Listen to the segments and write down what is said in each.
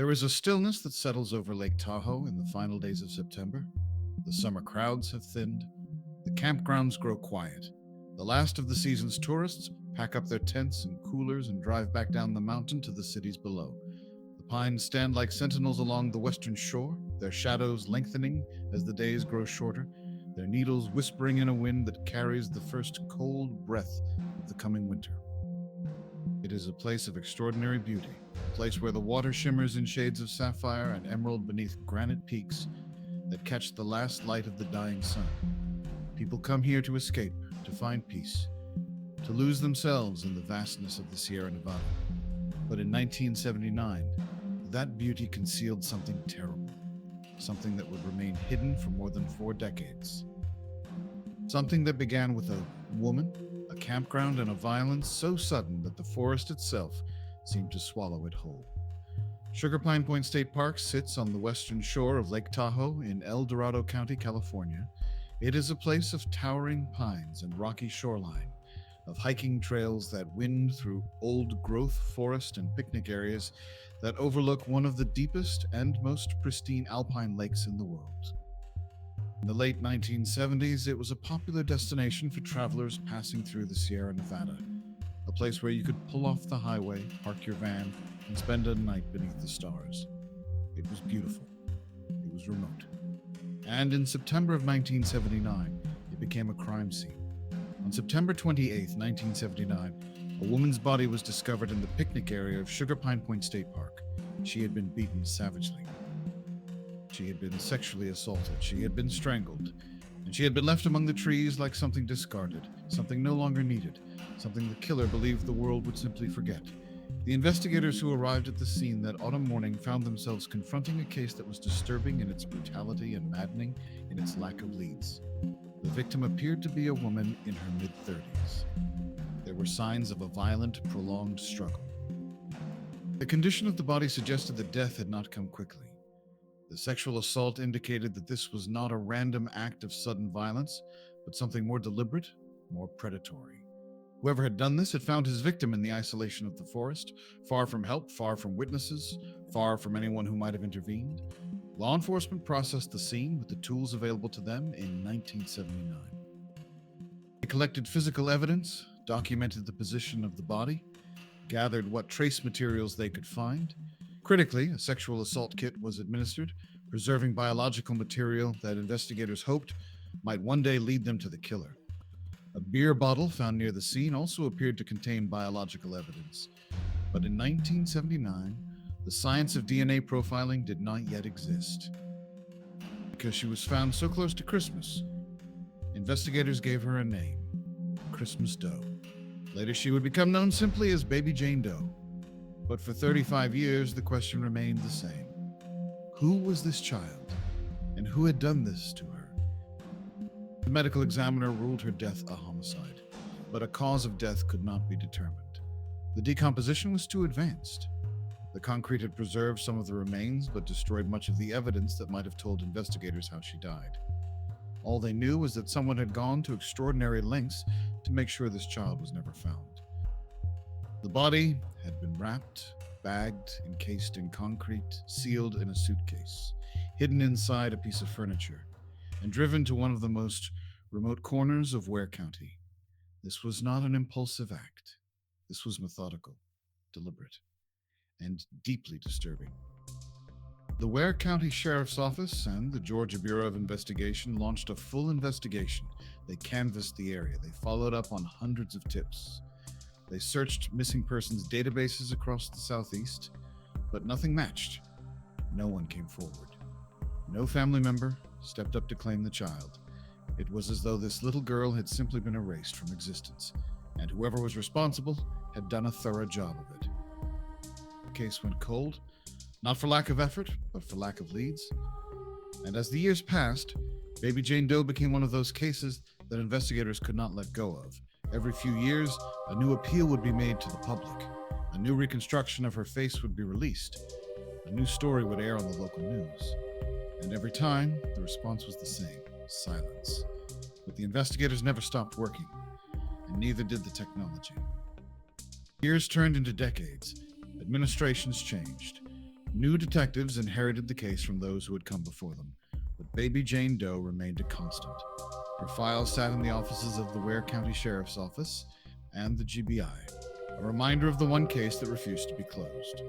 There is a stillness that settles over Lake Tahoe in the final days of September. The summer crowds have thinned. The campgrounds grow quiet. The last of the season's tourists pack up their tents and coolers and drive back down the mountain to the cities below. The pines stand like sentinels along the western shore, their shadows lengthening as the days grow shorter, their needles whispering in a wind that carries the first cold breath of the coming winter. It is a place of extraordinary beauty, a place where the water shimmers in shades of sapphire and emerald beneath granite peaks that catch the last light of the dying sun. People come here to escape, to find peace, to lose themselves in the vastness of the Sierra Nevada. But in 1979, that beauty concealed something terrible, something that would remain hidden for more than 4 decades. Something that began with a woman, a campground, and a violence so sudden that the forest itself seemed to swallow it whole. Sugar Pine Point State Park sits on the western shore of Lake Tahoe in Dorado County, California. It is a place of towering pines and rocky shoreline, of hiking trails that wind through old-growth forest and picnic areas that overlook one of the deepest and most pristine alpine lakes in the world. In the late 1970s, it was a popular destination for travelers passing through the Sierra Nevada, a place where you could pull off the highway, park your van, and spend a night beneath the stars. It was beautiful. It was remote. And in September of 1979, it became a crime scene. On September 28, 1979, a woman's body was discovered in the picnic area of Sugar Pine Point State Park. She had been beaten savagely. She had been sexually assaulted. She had been strangled. And she had been left among the trees like something discarded, something no longer needed, something the killer believed the world would simply forget. The investigators who arrived at the scene that autumn morning found themselves confronting a case that was disturbing in its brutality and maddening in its lack of leads. The victim appeared to be a woman in her mid-30s. There were signs of a violent, prolonged struggle. The condition of the body suggested that death had not come quickly. The sexual assault indicated that this was not a random act of sudden violence, but something more deliberate, more predatory. Whoever had done this had found his victim in the isolation of the forest, far from help, far from witnesses, far from anyone who might have intervened. Law enforcement processed the scene with the tools available to them in 1979. They collected physical evidence, documented the position of the body, gathered what trace materials they could find. Critically, a sexual assault kit was administered, preserving biological material that investigators hoped might one day lead them to the killer. A beer bottle found near the scene also appeared to contain biological evidence. But in 1979, the science of DNA profiling did not yet exist. Because she was found so close to Christmas, investigators gave her a name, Christmas Doe. Later, she would become known simply as Baby Jane Doe. But for 35 years, the question remained the same. Who was this child, and who had done this to her? The medical examiner ruled her death a homicide, but a cause of death could not be determined. The decomposition was too advanced. The concrete had preserved some of the remains, but destroyed much of the evidence that might have told investigators how she died. All they knew was that someone had gone to extraordinary lengths to make sure this child was never found. The body had been wrapped, bagged, encased in concrete, sealed in a suitcase, hidden inside a piece of furniture, and driven to one of the most remote corners of Ware County. This was not an impulsive act. This was methodical, deliberate, and deeply disturbing. The Ware County Sheriff's Office and the Georgia Bureau of Investigation launched a full investigation. They canvassed the area. They followed up on hundreds of tips. They searched missing persons databases across the Southeast, but nothing matched. No one came forward. No family member stepped up to claim the child. It was as though this little girl had simply been erased from existence, and whoever was responsible had done a thorough job of it. The case went cold, not for lack of effort, but for lack of leads. And as the years passed, Baby Jane Doe became one of those cases that investigators could not let go of. Every few years, a new appeal would be made to the public. A new reconstruction of her face would be released. A new story would air on the local news. And every time, the response was the same, silence. But the investigators never stopped working, and neither did the technology. Years turned into decades. Administrations changed. New detectives inherited the case from those who had come before them, but baby Jane Doe remained a constant. Her file sat in the offices of the Ware County Sheriff's Office and the GBI, a reminder of the one case that refused to be closed.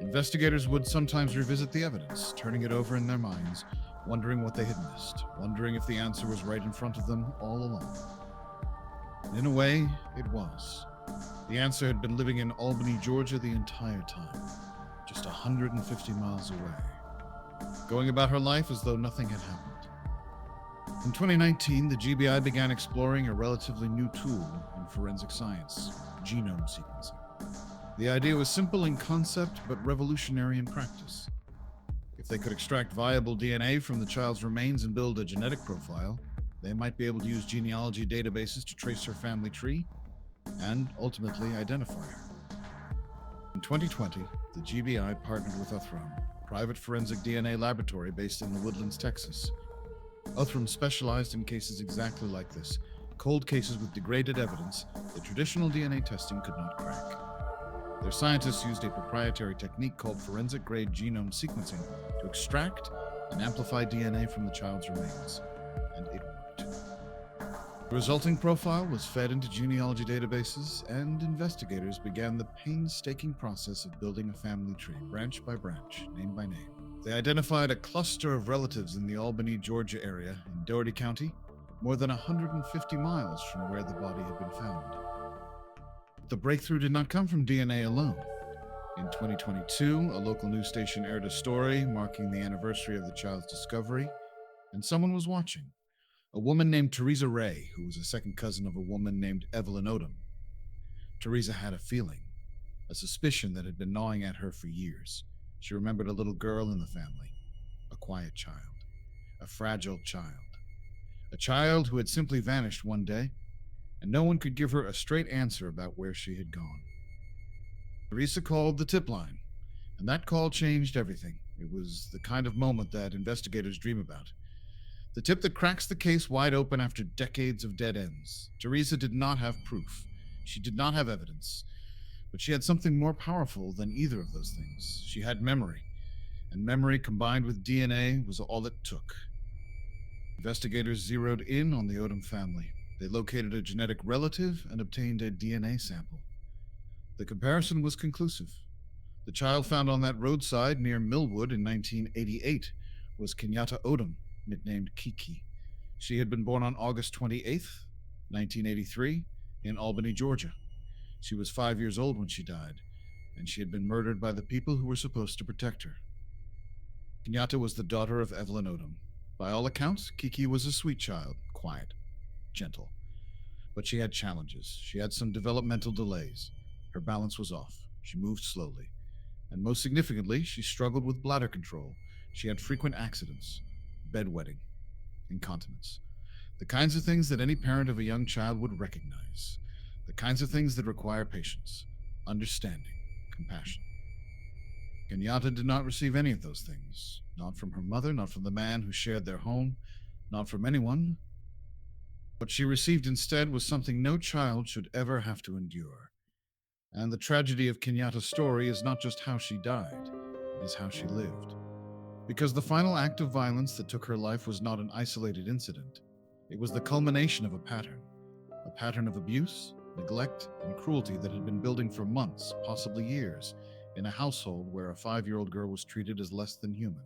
Investigators would sometimes revisit the evidence, turning it over in their minds, wondering what they had missed, wondering if the answer was right in front of them all along. And in a way, it was. The answer had been living in Albany, Georgia the entire time, just 150 miles away, going about her life as though nothing had happened. In 2019, the GBI began exploring a relatively new tool in forensic science, genome sequencing. The idea was simple in concept, but revolutionary in practice. If they could extract viable DNA from the child's remains and build a genetic profile, they might be able to use genealogy databases to trace her family tree and ultimately identify her. In 2020, the GBI partnered with Uthram, a private forensic DNA laboratory based in the Woodlands, Texas. Uthram specialized in cases exactly like this, cold cases with degraded evidence that traditional DNA testing could not crack. Their scientists used a proprietary technique called forensic-grade genome sequencing to extract and amplify DNA from the child's remains, and it worked. The resulting profile was fed into genealogy databases, and investigators began the painstaking process of building a family tree, branch by branch, name by name. They identified a cluster of relatives in the Albany, Georgia area in Dougherty County, more than 150 miles from where the body had been found. The breakthrough did not come from DNA alone. In 2022, a local news station aired a story marking the anniversary of the child's discovery, and someone was watching. A woman named Teresa Ray, who was a second cousin of a woman named Evelyn Odom. Teresa had a feeling, a suspicion that had been gnawing at her for years. She remembered a little girl in the family, a quiet child, a fragile child, a child who had simply vanished one day, and no one could give her a straight answer about where she had gone. Teresa called the tip line, and that call changed everything. It was the kind of moment that investigators dream about. The tip that cracks the case wide open after decades of dead ends. Teresa did not have proof. She did not have evidence. But she had something more powerful than either of those things. She had memory, and memory combined with DNA was all it took. Investigators zeroed in on the Odom family. They located a genetic relative and obtained a DNA sample. The comparison was conclusive. The child found on that roadside near Millwood in 1988 was Kenyatta Odom, nicknamed Kiki. She had been born on August 28th, 1983, in Albany, Georgia. She was 5 years old when she died, and she had been murdered by the people who were supposed to protect her. Kenyatta was the daughter of Evelyn Odom. By all accounts, Kiki was a sweet child, quiet, gentle. But she had challenges. She had some developmental delays. Her balance was off. She moved slowly. And most significantly, she struggled with bladder control. She had frequent accidents, bedwetting, incontinence. The kinds of things that any parent of a young child would recognize. The kinds of things that require patience, understanding, compassion. Kenyatta did not receive any of those things. Not from her mother, not from the man who shared their home, not from anyone. What she received instead was something no child should ever have to endure. And the tragedy of Kenyatta's story is not just how she died, it is how she lived. Because the final act of violence that took her life was not an isolated incident. It was the culmination of a pattern of abuse, neglect, and cruelty that had been building for months, possibly years, in a household where a 5-year-old girl was treated as less than human.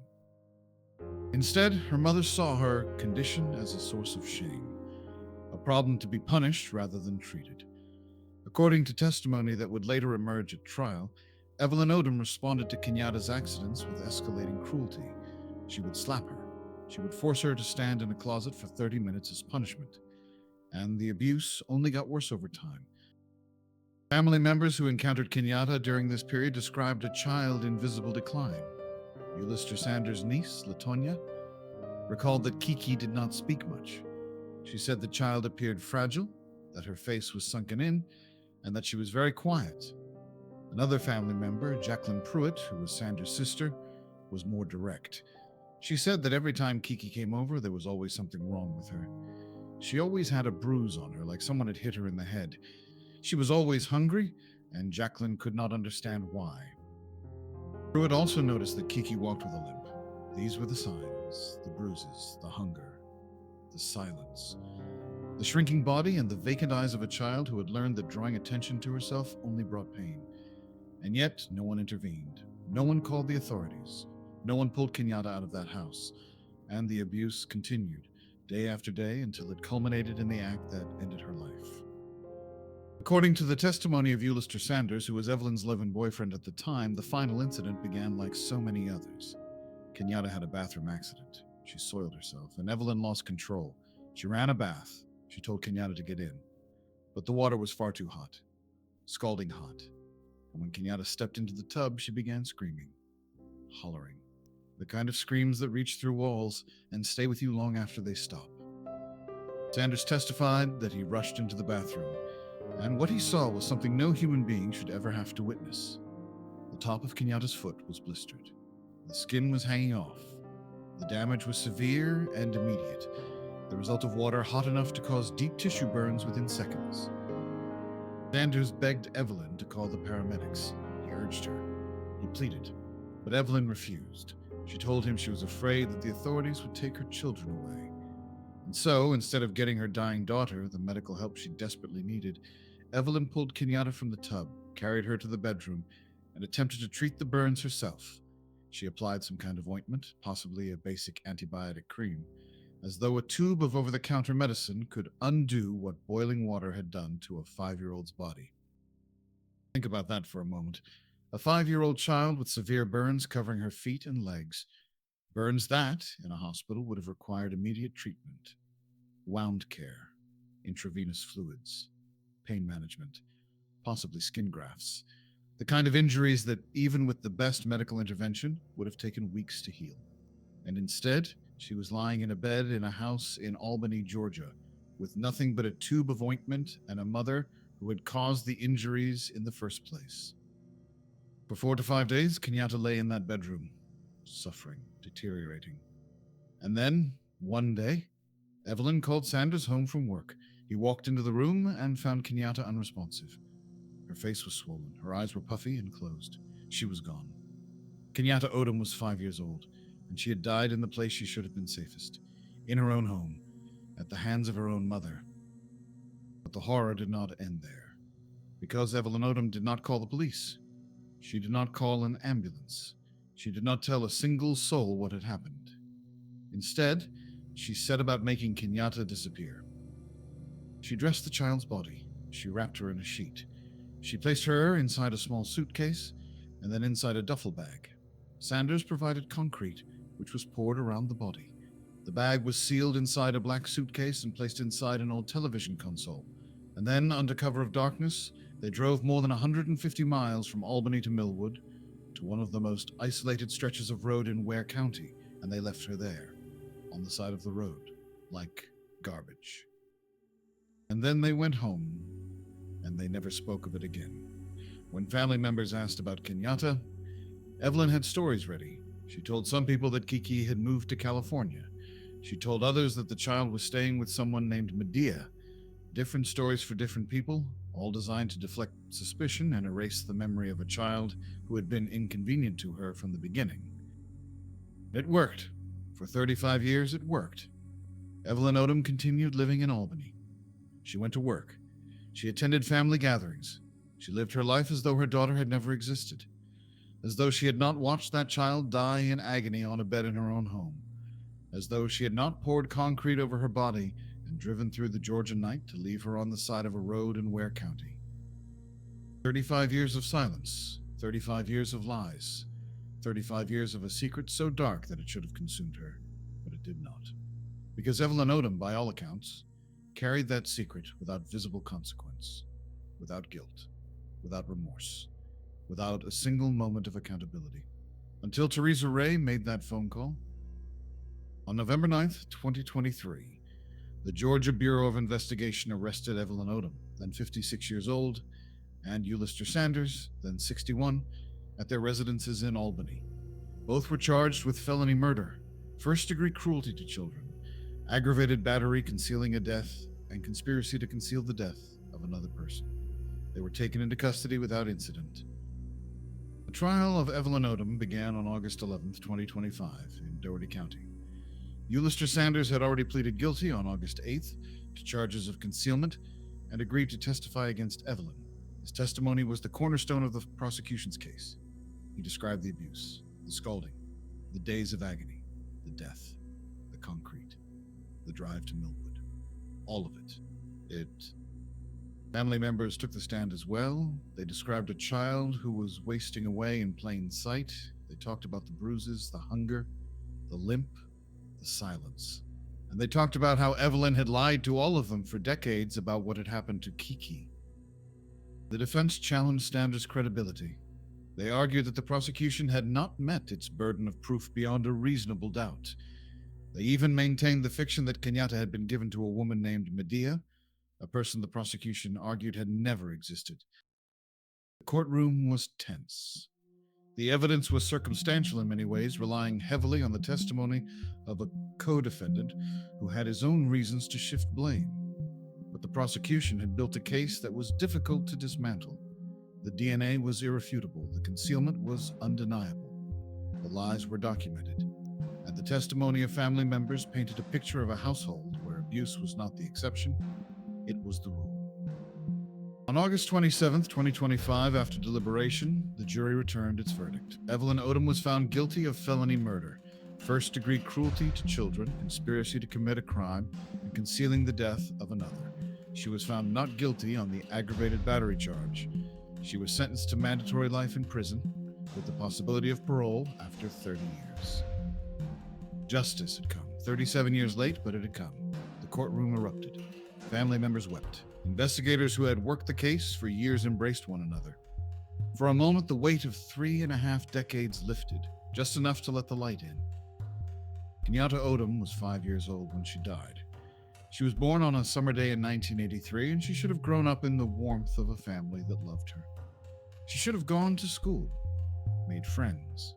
Instead, her mother saw her condition as a source of shame, a problem to be punished rather than treated. According to testimony that would later emerge at trial, Evelyn Odom responded to Kenyatta's accidents with escalating cruelty. She would slap her. She would force her to stand in a closet for 30 minutes as punishment. And the abuse only got worse over time. Family members who encountered Kenyatta during this period described a child in visible decline. Ulysses Sanders' niece, Latonya, recalled that Kiki did not speak much. She said the child appeared fragile, that her face was sunken in, and that she was very quiet. Another family member, Jacqueline Pruitt, who was Sanders' sister, was more direct. She said that every time Kiki came over, there was always something wrong with her. She always had a bruise on her, like someone had hit her in the head. She was always hungry, and Jacqueline could not understand why. Pruitt also noticed that Kiki walked with a limp. These were the signs, the bruises, the hunger, the silence, the shrinking body, and the vacant eyes of a child who had learned that drawing attention to herself only brought pain. And yet, no one intervened. No one called the authorities. No one pulled Kenyatta out of that house. And the abuse continued, day after day, until it culminated in the act that ended her life. According to the testimony of Ulysses Sanders, who was Evelyn's live-in boyfriend at the time, the final incident began like so many others. Kenyatta had a bathroom accident. She soiled herself, and Evelyn lost control. She ran a bath. She told Kenyatta to get in. But the water was far too hot, scalding hot. And when Kenyatta stepped into the tub, she began screaming, hollering. The kind of screams that reach through walls and stay with you long after they stop. Sanders testified that he rushed into the bathroom, and what he saw was something no human being should ever have to witness. The top of Kenyatta's foot was blistered. The skin was hanging off. The damage was severe and immediate, the result of water hot enough to cause deep tissue burns within seconds. Sanders begged Evelyn to call the paramedics. He urged her. He pleaded, but Evelyn refused. She told him she was afraid that the authorities would take her children away. And so, instead of getting her dying daughter the medical help she desperately needed, Evelyn pulled Kenyatta from the tub, carried her to the bedroom, and attempted to treat the burns herself. She applied some kind of ointment, possibly a basic antibiotic cream, as though a tube of over-the-counter medicine could undo what boiling water had done to a 5-year-old's body. Think about that for a moment. A 5-year-old child with severe burns covering her feet and legs. Burns that, in a hospital, would have required immediate treatment, wound care, intravenous fluids, pain management, possibly skin grafts. The kind of injuries that, even with the best medical intervention, would have taken weeks to heal. And instead, she was lying in a bed in a house in Albany, Georgia, with nothing but a tube of ointment and a mother who had caused the injuries in the first place. For 4 to 5 days, Kenyatta lay in that bedroom, suffering, deteriorating. And then, one day, Evelyn called Sanders home from work. He walked into the room and found Kenyatta unresponsive. Her face was swollen, her eyes were puffy and closed. She was gone. Kenyatta Odom was 5 years old, and she had died in the place she should have been safest, in her own home, at the hands of her own mother. But the horror did not end there. Because Evelyn Odom did not call the police. She did not call an ambulance. She did not tell a single soul what had happened. Instead, she set about making Kenyatta disappear. She dressed the child's body. She wrapped her in a sheet. She placed her inside a small suitcase and then inside a duffel bag. Sanders provided concrete, which was poured around the body. The bag was sealed inside a black suitcase and placed inside an old television console. And then, under cover of darkness, they drove more than 150 miles from Albany to Millwood, to one of the most isolated stretches of road in Ware County, and they left her there, on the side of the road, like garbage. And then they went home, and they never spoke of it again. When family members asked about Kenyatta, Evelyn had stories ready. She told some people that Kiki had moved to California. She told others that the child was staying with someone named Medea. Different stories for different people, all designed to deflect suspicion and erase the memory of a child who had been inconvenient to her from the beginning. It worked. For 35 years, it worked. Evelyn Odom continued living in Albany. She went to work. She attended family gatherings. She lived her life as though her daughter had never existed, as though she had not watched that child die in agony on a bed in her own home, as though she had not poured concrete over her body and driven through the Georgia night to leave her on the side of a road in Ware County. 35 years of silence, 35 years of lies, 35 years of a secret so dark that it should have consumed her, but it did not. Because Evelyn Odom, by all accounts, carried that secret without visible consequence, without guilt, without remorse, without a single moment of accountability, until Teresa Ray made that phone call. On November 9th, 2023, the Georgia Bureau of Investigation arrested Evelyn Odom, then 56 years old, and Ulysses Sanders, then 61, at their residences in Albany. Both were charged with felony murder, first-degree cruelty to children, aggravated battery concealing a death, and conspiracy to conceal the death of another person. They were taken into custody without incident. The The trial of Evelyn Odom began on August 11th, 2025, in Doherty County. Ulster Sanders had already pleaded guilty on August 8th to charges of concealment and agreed to testify against Evelyn. His testimony was the cornerstone of the prosecution's case. He described the abuse, the scalding, the days of agony, the death, the concrete, the drive to Millwood. All of it. Family members took the stand as well. They described a child who was wasting away in plain sight. They talked about the bruises, the hunger, the limp, the silence. And they talked about how Evelyn had lied to all of them for decades about what had happened to Kiki. The defense challenged Sanders' credibility. They argued that the prosecution had not met its burden of proof beyond a reasonable doubt. They even maintained the fiction that Kenyatta had been given to a woman named Medea, a person the prosecution argued had never existed. The courtroom was tense. The evidence was circumstantial in many ways, relying heavily on the testimony of a co-defendant who had his own reasons to shift blame. But the prosecution had built a case that was difficult to dismantle. The DNA was irrefutable, the concealment was undeniable, the lies were documented, and the testimony of family members painted a picture of a household where abuse was not the exception, it was the rule. On August 27, 2025, after deliberation, the jury returned its verdict. Evelyn Odom was found guilty of felony murder, first-degree cruelty to children, conspiracy to commit a crime, and concealing the death of another. She was found not guilty on the aggravated battery charge. She was sentenced to mandatory life in prison, with the possibility of parole after 30 years. Justice had come. 37 years late, but it had come. The courtroom erupted. Family members wept. Investigators who had worked the case for years embraced one another. For a moment, the weight of 3.5 decades lifted, just enough to let the light in. Kenyatta Odom was 5 years old when she died. She was born on a summer day in 1983, and she should have grown up in the warmth of a family that loved her. She should have gone to school, made friends,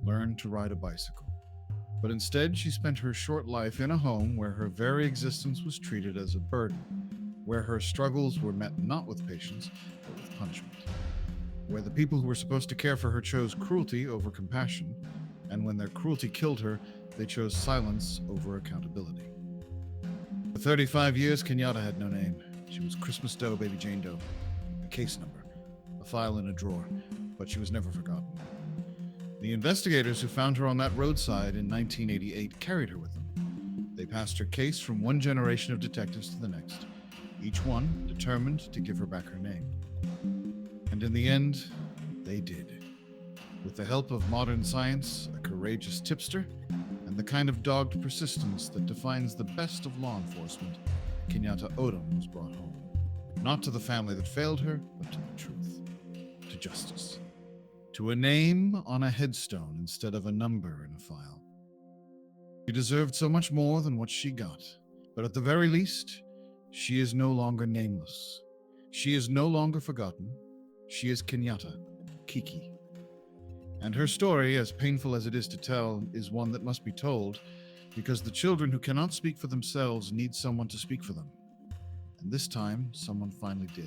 learned to ride a bicycle. But instead, she spent her short life in a home where her very existence was treated as a burden, where her struggles were met not with patience, but with punishment, where the people who were supposed to care for her chose cruelty over compassion, and when their cruelty killed her, they chose silence over accountability. For 35 years, Kenyatta had no name. She was Christmas Doe, Baby Jane Doe, a case number, a file in a drawer, but she was never forgotten. The investigators who found her on that roadside in 1988 carried her with them. They passed her case from one generation of detectives to the next, each one determined to give her back her name. And in the end, they did. With the help of modern science, a courageous tipster, and the kind of dogged persistence that defines the best of law enforcement, Kenyatta Odom was brought home. Not to the family that failed her, but to the truth, to justice, to a name on a headstone instead of a number in a file. She deserved so much more than what she got, but at the very least, she is no longer nameless. She is no longer forgotten. She is Kenyatta, Kiki. And her story, as painful as it is to tell, is one that must be told, because the children who cannot speak for themselves need someone to speak for them. And this time, someone finally did.